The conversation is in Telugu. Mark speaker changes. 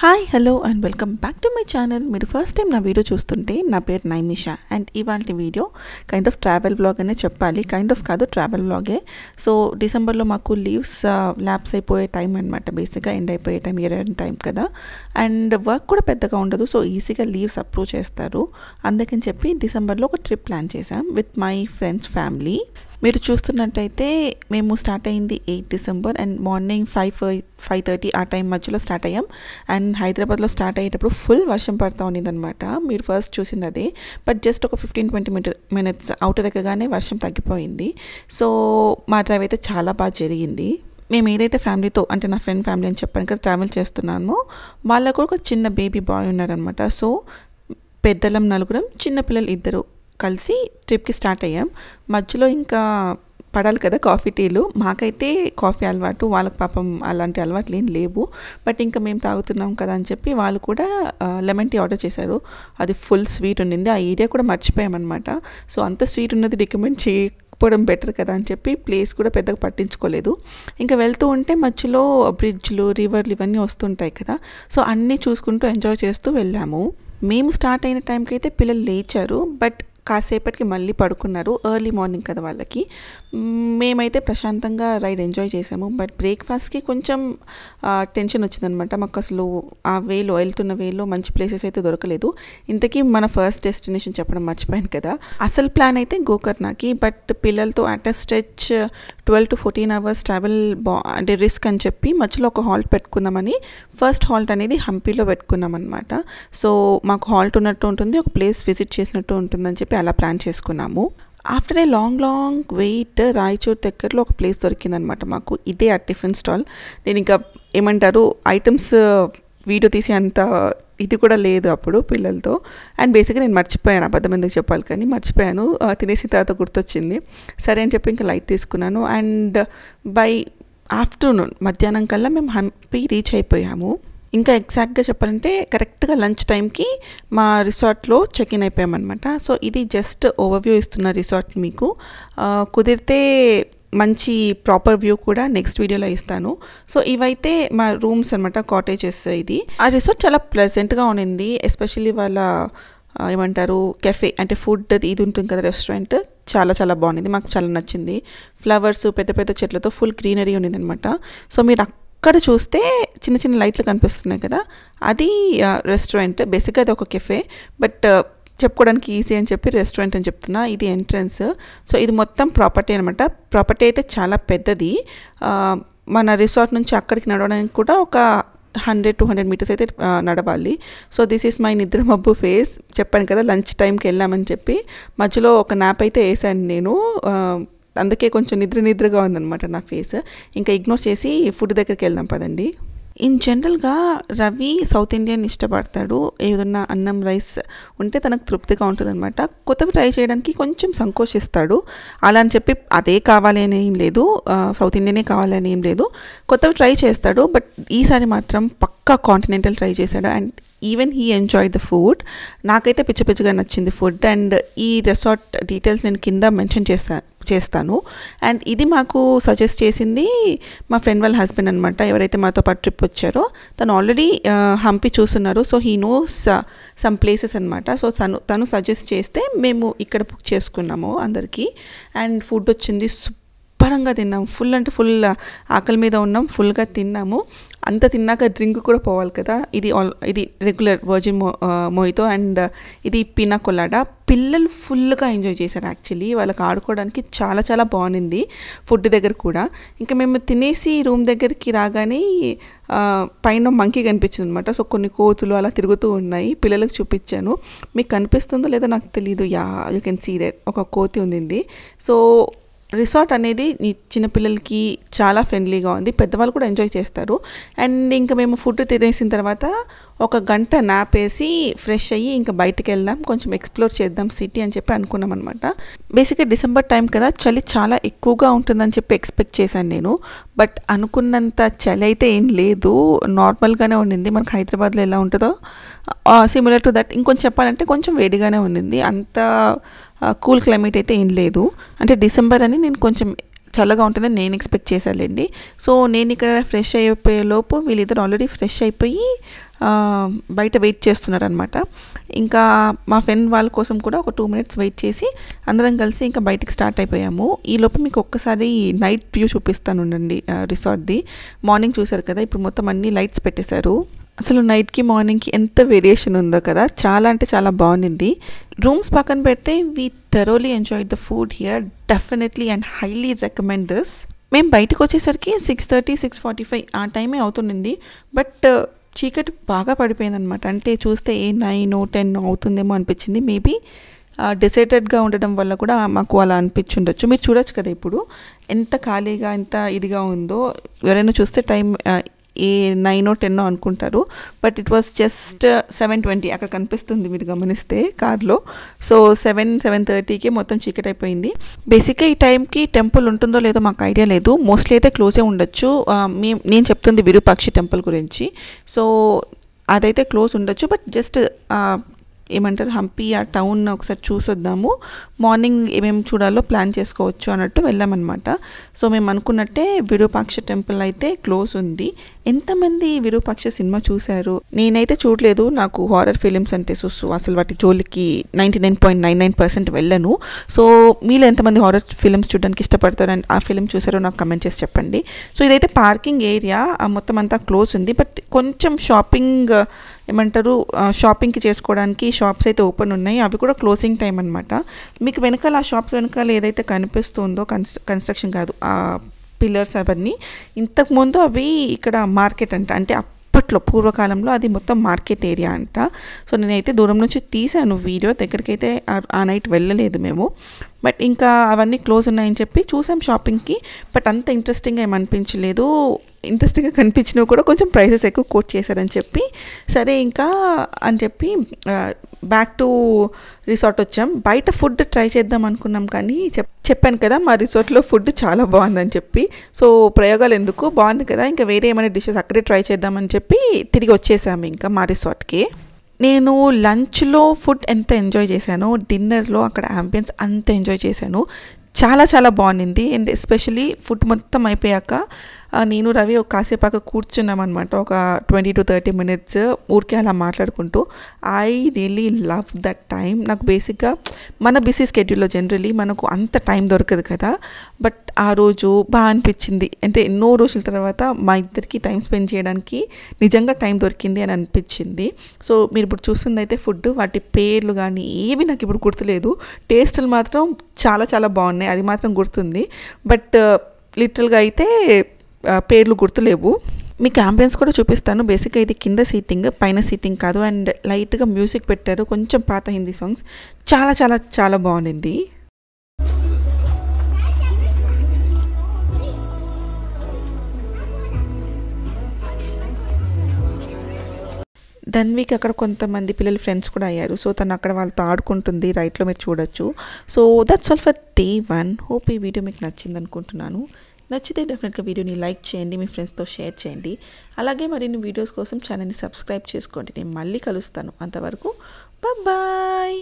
Speaker 1: Hi hello and welcome back to my channel. మీరు ఫస్ట్ టైం నా వీడియో చూస్తుంటే నా పేరు నైమిషా అండ్ ఇవాళ video kind of travel blog అనే చెప్పాలి. కైండ్ ఆఫ్ కాదు, ట్రావెల్ బ్లాగే. సో డిసెంబర్లో మాకు లీవ్స్ ల్యాబ్స్ అయిపోయే టైం అనమాట. బేసిక్గా ఎండ్ అయిపోయే టైం, ఇయర్ ఎండ్ టైం కదా. అండ్ వర్క్ కూడా పెద్దగా ఉండదు, సో ఈజీగా లీవ్స్ అప్రూవ్ చేస్తారు. అందుకని చెప్పి డిసెంబర్లో ఒక ట్రిప్ ప్లాన్ చేశాం విత్ మై ఫ్రెండ్స్ ఫ్యామిలీ. మీరు చూస్తున్నట్టయితే మేము స్టార్ట్ అయింది 8 డిసెంబర్ అండ్ మార్నింగ్ 5:30 ఆ టైం మధ్యలో స్టార్ట్ అయ్యాం. అండ్ హైదరాబాద్లో స్టార్ట్ అయ్యేటప్పుడు ఫుల్ వర్షం పడుతూ ఉన్నదనమాట. మీరు ఫస్ట్ చూసింది అదే. బట్ జస్ట్ ఒక 15-20 మినిట్స్ అవుటర్ ఎక్కగానే వర్షం తగ్గిపోయింది. సో మా డ్రైవ్ అయితే చాలా బాగా జరిగింది. మేము ఏదైతే ఫ్యామిలీతో, అంటే నా ఫ్రెండ్ ఫ్యామిలీ అని చెప్పాను కదా, ట్రావెల్ చేస్తున్నామో వాళ్ళకు కూడా ఒక చిన్న బేబీ బాయ్ ఉన్నారనమాట. సో పెద్దలం నలుగురం, చిన్నపిల్లలు 2 కలిసి ట్రిప్కి స్టార్ట్ అయ్యాం. మధ్యలో ఇంకా పడాలి కదా కాఫీ టీలు. మాకైతే కాఫీ అలవాటు, వాళ్ళకి పాపం అలాంటి అలవాట్లు ఏం లేవు. బట్ ఇంకా మేము తాగుతున్నాం కదా అని చెప్పి వాళ్ళు కూడా లెమన్ టీ ఆర్డర్ చేశారు. అది ఫుల్ స్వీట్ ఉండింది. ఆ ఏరియా కూడా మర్చిపోయామన్నమాట. సో అంత స్వీట్ ఉన్నది రికమెండ్ చేయకపోవడం బెటర్ కదా అని చెప్పి ప్లేస్ కూడా పెద్దగా పట్టించుకోలేదు. ఇంకా వెళ్తూ ఉంటే మధ్యలో బ్రిడ్జ్లు, రివర్లు ఇవన్నీ వస్తుంటాయి కదా. సో అన్నీ చూసుకుంటూ ఎంజాయ్ చేస్తూ వెళ్ళాము. మేము స్టార్ట్ అయిన టైంకి అయితే పిల్లలు లేచారు, బట్ కాసేపటికి మళ్ళీ పడుకున్నారు. ఎర్లీ మార్నింగ్ కదా వాళ్ళకి. మేమైతే ప్రశాంతంగా రైడ్ ఎంజాయ్ చేసాము. బట్ బ్రేక్ఫాస్ట్కి కొంచెం టెన్షన్ వచ్చిందనమాట. మాకు అసలు ఆ వేలో, వెళ్తున్న వేలో మంచి ప్లేసెస్ అయితే దొరకలేదు. ఇంతకీ మన ఫస్ట్ డెస్టినేషన్ చెప్పడం మర్చిపోయాను కదా. అసలు ప్లాన్ అయితే గోకర్ణకి, బట్ పిల్లలతో at a stretch 12 to 14 hours travel అంటే రిస్క్ అని చెప్పి మధ్యలో ఒక హాల్ట్ పెట్టుకుందామని ఫస్ట్ హాల్ట్ అనేది హంపీలో పెట్టుకున్నాం అనమాట. సో మాకు హాల్ట్ ఉన్నట్టు ఉంటుంది, ఒక ప్లేస్ విజిట్ చేసినట్టు ఉంటుందని చెప్పి అలా ప్లాన్ చేసుకున్నాము. After a long wait Raichur దగ్గరలో ఒక ప్లేస్ దొరికిందనమాట మాకు. ఇదే ఆ టిఫిన్ స్టాల్. నేను ఇంకా ఏమంటారు ఐటమ్స్ వీడియో తీసి అంత ఇది కూడా లేదు అప్పుడు పిల్లలతో. అండ్ బేసిక్గా నేను మర్చిపోయాను, అబద్ధం ఎందుకు చెప్పాలి కానీ మర్చిపోయాను. తినేసిన తర్వాత గుర్తొచ్చింది. సరే అని చెప్పి ఇంకా లైట్ తీసుకున్నాను. అండ్ బై ఆఫ్టర్నూన్, మధ్యాహ్నం కల్లా మేము హంపి రీచ్ అయిపోయాము. ఇంకా ఎగ్జాక్ట్గా చెప్పాలంటే కరెక్ట్గా లంచ్ టైంకి మా రిసార్ట్లో చెక్ ఇన్ అయిపోయామన్నమాట. సో ఇది జస్ట్ ఓవర్వ్యూ ఇస్తున్న రిసార్ట్ మీకు. కుదిరితే మంచి ప్రాపర్ వ్యూ కూడా నెక్స్ట్ వీడియోలో ఇస్తాను. సో ఇవైతే మా రూమ్స్ అనమాట, కాటేజెస్. ఇది ఆ రిసార్ట్ చాలా ప్లెజెంట్గా ఉండింది. ఎస్పెషల్లీ వాళ్ళ ఏమంటారు కెఫే, అంటే ఫుడ్ ఇది ఉంటుంది కదా, రెస్టారెంట్ చాలా చాలా బాగుంది. మాకు చాలా నచ్చింది. ఫ్లవర్స్, పెద్ద పెద్ద చెట్లతో ఫుల్ గ్రీనరీ ఉండింది అనమాట. సో మీరు అక్కడ చూస్తే చిన్న చిన్న లైట్లు కనిపిస్తున్నాయి కదా, అది రెస్టారెంట్. బేసిక్గా అది ఒక కెఫే, బట్ చెప్పుకోవడానికి ఈజీ అని చెప్పి రెస్టారెంట్ అని చెప్తున్నా. ఇది ఎంట్రన్స్. సో ఇది మొత్తం ప్రాపర్టీ అనమాట. ప్రాపర్టీ అయితే చాలా పెద్దది. మన రిసార్ట్ నుంచి అక్కడికి నడవడానికి కూడా ఒక 100-200 మీటర్స్ అయితే నడవాలి. సో దిస్ ఈస్ మై నిద్ర మబ్బు ఫేస్. చెప్పాను కదా లంచ్ టైంకి వెళ్ళామని చెప్పి. మధ్యలో ఒక నాప్ అయితే వేసాను నేను, అందుకే కొంచెం నిద్రగా ఉందన్నమాట నా ఫేస్. ఇంకా ఇగ్నోర్ చేసి ఫుడ్ దగ్గరికి వెళ్దాం పదండి. ఇన్ జనరల్గా రవి సౌత్ ఇండియన్ ఇష్టపడతాడు. ఏదన్నా అన్నం, రైస్ ఉంటే తనకు తృప్తిగా ఉంటుంది అనమాట. కొత్తవి ట్రై చేయడానికి కొంచెం సంకోచిస్తాడు. అలా అని చెప్పి అదే కావాలి అని ఏం లేదు, సౌత్ ఇండియనే కావాలని ఏం లేదు. కొత్తవి ట్రై చేస్తాడు, బట్ ఈసారి మాత్రం పక్కా కాంటినెంటల్ ట్రై చేశాడు. And even he enjoy the food. నాకైతే పిచ్చిగా నచ్చింది ఫుడ్. అండ్ ఈ రిసార్ట్ డీటెయిల్స్ నేను కింద మెన్షన్ చేస్తాను. అండ్ ఇది మాకు సజెస్ట్ చేసింది మా ఫ్రెండ్ వాళ్ళ హస్బెండ్ అనమాట. ఎవరైతే మాతో పాటు ట్రిప్ వచ్చారో తను ఆల్రెడీ హంపి చూస్తున్నారు. So he knows some places అనమాట. సో తను సజెస్ట్ చేస్తే మేము ఇక్కడ బుక్ చేసుకున్నాము అందరికీ. అండ్ ఫుడ్ వచ్చింది, శుభ్రంగా తిన్నాము. ఫుల్ అంటే ఫుల్ ఆకలి మీద ఉన్నాం, ఫుల్గా తిన్నాము. అంత తిన్నాక డ్రింక్ కూడా పోవాలి కదా. ఇది రెగ్యులర్ వర్జిన్ మొయితో అండ్ ఇది పినా కొలాడా. పిల్లలు ఫుల్గా ఎంజాయ్ చేశారు. యాక్చువల్లీ వాళ్ళకి ఆడుకోవడానికి చాలా చాలా బాగుంది ఫుడ్ దగ్గర కూడా. ఇంకా మేము తినేసి రూమ్ దగ్గరికి రాగానే పైన మంకీ కనిపించింది అనమాట. సో కొన్ని కోతులు అలా తిరుగుతూ ఉన్నాయి. పిల్లలకు చూపించాను. మీకు కనిపిస్తుందో లేదో నాకు తెలీదు. యూ కెన్ సీ దట్ ఒక కోతి ఉంది. సో రిసార్ట్ అనేది చిన్నపిల్లలకి చాలా ఫ్రెండ్లీగా ఉంది, పెద్దవాళ్ళు కూడా ఎంజాయ్ చేస్తారు. అండ్ ఇంకా మేము ఫుడ్ తినేసిన తర్వాత ఒక గంట నాప్ వేసి ఫ్రెష్ అయ్యి ఇంకా బయటకు వెళ్దాం, కొంచెం ఎక్స్ప్లోర్ చేద్దాం సిటీ అని చెప్పి అనుకున్నాం అనమాట. బేసిక్గా డిసెంబర్ టైం కదా, చలి చాలా ఎక్కువగా ఉంటుందని చెప్పి ఎక్స్పెక్ట్ చేశాను నేను. బట్ అనుకున్నంత చలి అయితే ఏం లేదు, నార్మల్గానే ఉండింది. మనకు హైదరాబాద్లో ఎలా ఉంటుందో సిమిలర్ టు దట్. ఇంకొంచెం చెప్పాలంటే కొంచెం వేడిగానే ఉండింది. అంత కూల్ క్లైమేట్ అయితే ఏం లేదు. అంటే డిసెంబర్ అని నేను కొంచెం చల్లగా ఉంటుందని నేను ఎక్స్పెక్ట్ చేశానండి. సో నేను ఇక్కడ ఫ్రెష్ అయిపోయే లోపు వీళ్ళిద్దరు ఆల్రెడీ ఫ్రెష్ అయిపోయి బయట వెయిట్ చేస్తున్నారనమాట. ఇంకా మా ఫ్రెండ్ వాళ్ళ కోసం కూడా ఒక 2 minutes వెయిట్ చేసి అందరం కలిసి ఇంకా బయటికి స్టార్ట్ అయిపోయాము. ఈలోపు మీకు ఒక్కసారి నైట్ వ్యూ చూపిస్తాను ఉండండి రిసార్ట్ది. మార్నింగ్ చూసారు కదా, ఇప్పుడు మొత్తం అన్ని లైట్స్ పెట్టేశారు. అసలు నైట్కి మార్నింగ్కి ఎంత వేరియేషన్ ఉందో కదా, చాలా అంటే చాలా బాగుంది. రూమ్స్ పక్కన పెడితే we thoroughly enjoyed the food here, definitely and highly recommend this. మేము బయటకు వచ్చేసరికి 6:30, 6:45 ఆ టైమే అవుతుంది. బట్ చీకటి బాగా పడిపోయిందనమాట. అంటే చూస్తే 9, 10 అవుతుందేమో అనిపించింది. మేబీ డిసైడెడ్గా ఉండడం వల్ల కూడా మాకు అలా అనిపించుండొచ్చు. మీరు చూడొచ్చు కదా ఇప్పుడు ఎంత ఖాళీగా ఎంత ఇదిగా ఉందో. ఎవరైనా చూస్తే టైం 9 or 10 అనుకుంటారు. బట్ ఇట్ వాస్ జస్ట్ 7:20 అక్కడ కనిపిస్తుంది మీరు గమనిస్తే కార్లో. సో 7:30కి మొత్తం చీకటి అయిపోయింది. బేసిక్గా ఈ టైంకి టెంపుల్ ఉంటుందో లేదో మాకు ఐడియా లేదు. మోస్ట్లీ అయితే క్లోజే ఉండొచ్చు. నేను చెప్తుంది విరూపాక్షి టెంపుల్ గురించి. సో అదైతే క్లోజ్ ఉండొచ్చు. బట్ జస్ట్ ఏమంటారు హంపి ఆ టౌన్ ఒకసారి చూసొద్దాము, మార్నింగ్ ఏమేమి చూడాలో ప్లాన్ చేసుకోవచ్చు అన్నట్టు వెళ్ళామన్నమాట. సో మేము అనుకున్నట్టే విరూపాక్ష టెంపుల్ అయితే క్లోజ్ ఉంది. ఎంతమంది విరూపాక్ష సినిమా చూశారు? నేనైతే చూడలేదు. నాకు హారర్ ఫిలిమ్స్ అంటే సుస్సు, అసలు వాటి జోలికి 99.99% వెళ్ళను. సో మీలో ఎంతమంది హారర్ ఫిలిమ్స్ చూడడానికి ఇష్టపడతారు అండ్ ఆ ఫిలిం చూసారో నాకు కమెంట్ చేసి చెప్పండి. సో ఇదైతే పార్కింగ్ ఏరియా, మొత్తం అంతా క్లోజ్ ఉంది. బట్ కొంచెం షాపింగ్ ఏమంటారు షాపింగ్కి చేసుకోవడానికి షాప్స్ అయితే ఓపెన్ ఉన్నాయి. అవి కూడా క్లోజింగ్ టైం అనమాట. మీకు వెనకాల ఆ షాప్స్ వెనకాల ఏదైతే కనిపిస్తుందో కన్స్ట్రక్షన్ కాదు, ఆ పిల్లర్స్ అవన్నీ ఇంతకుముందు అవి ఇక్కడ మార్కెట్ అంట. అంటే అప్పట్లో పూర్వకాలంలో అది మొత్తం మార్కెట్ ఏరియా అంట. సో నేనైతే దూరం నుంచి తీసాను వీడియో, దగ్గరికి అయితే ఆ నైట్ వెళ్ళలేదు మేము. బట్ ఇంకా అవన్నీ క్లోజ్ ఉన్నాయని చెప్పి చూసాం షాపింగ్కి. బట్ అంత ఇంట్రెస్టింగ్గా ఏమనిపించలేదు. ఇంట్రెస్టింగ్గా కనిపించినవి కూడా కొంచెం ప్రైసెస్ ఎక్కువ కోట్ చేశారని చెప్పి సరే ఇంకా అని చెప్పి బ్యాక్ టు రిసార్ట్ వచ్చాం. బయట ఫుడ్ ట్రై చేద్దాం అనుకున్నాం కానీ చెప్పాను కదా మా రిసార్ట్లో ఫుడ్ చాలా బాగుందని చెప్పి. సో ప్రయోగాలు ఎందుకు, బాగుంది కదా, ఇంకా వేరే ఏమైనా డిషెస్ అక్కడే ట్రై చేద్దామని చెప్పి తిరిగి వచ్చేసాము ఇంకా మా రిసార్ట్కి. నేను లంచ్లో ఫుడ్ ఎంత ఎంజాయ్ చేశానో డిన్నర్లో అక్కడ అంబియన్స్ అంత ఎంజాయ్ చేశాను. చాలా చాలా బాగుంది. అండ్ ఎస్పెషలీ ఫుడ్ మొత్తం అయిపోయాక నేను రవి ఒక కాసేపాక కూర్చున్నాం అనమాట. ఒక 20 to 30 minutes ఊరికే అలా మాట్లాడుకుంటూ. I really love that time. నాకు బేసిక్గా మన బిజీ స్కెడ్యూల్లో జనరలీ మనకు అంత టైం దొరకదు కదా. బట్ ఆ రోజు బాగా అనిపించింది. అంటే ఎన్నో రోజుల తర్వాత మా ఇద్దరికి టైం స్పెండ్ చేయడానికి నిజంగా టైం దొరికింది అని అనిపించింది. సో మీరు ఇప్పుడు చూస్తుంది అయితే ఫుడ్, వాటి పేర్లు కానీ ఏవి నాకు ఇప్పుడు గుర్తులేదు. టేస్టులు మాత్రం చాలా చాలా బాగున్నాయి, అది మాత్రం గుర్తుంది. బట్ లిటరల్గా అయితే పేర్లు గుర్తులేవు. మీకు అంబియన్స్ కూడా చూపిస్తాను. బేసిక్గా ఇది కింద సీటింగ్, పైన సీటింగ్ కాదు. అండ్ లైట్గా మ్యూజిక్ పెట్టారు, కొంచెం పాత హిందీ సాంగ్స్. చాలా చాలా చాలా బాగుంది. ధన్వికి అక్కడ కొంతమంది పిల్లలు ఫ్రెండ్స్ కూడా అయ్యారు. సో తను అక్కడ వాళ్ళతో ఆడుకుంటుంది, రైట్లో మీరు చూడొచ్చు. So that's all for day 1. Hope ఈ వీడియో మీకు నచ్చింది అనుకుంటున్నాను. నచ్చితే డెఫినెట్గా వీడియోని లైక్ చేయండి, మీ ఫ్రెండ్స్తో షేర్ చేయండి. అలాగే మరిన్ని వీడియోస్ కోసం ఛానల్ని సబ్స్క్రైబ్ చేసుకోండి. నేను మళ్ళీ కలుస్తాను. అంతవరకు బాయ్.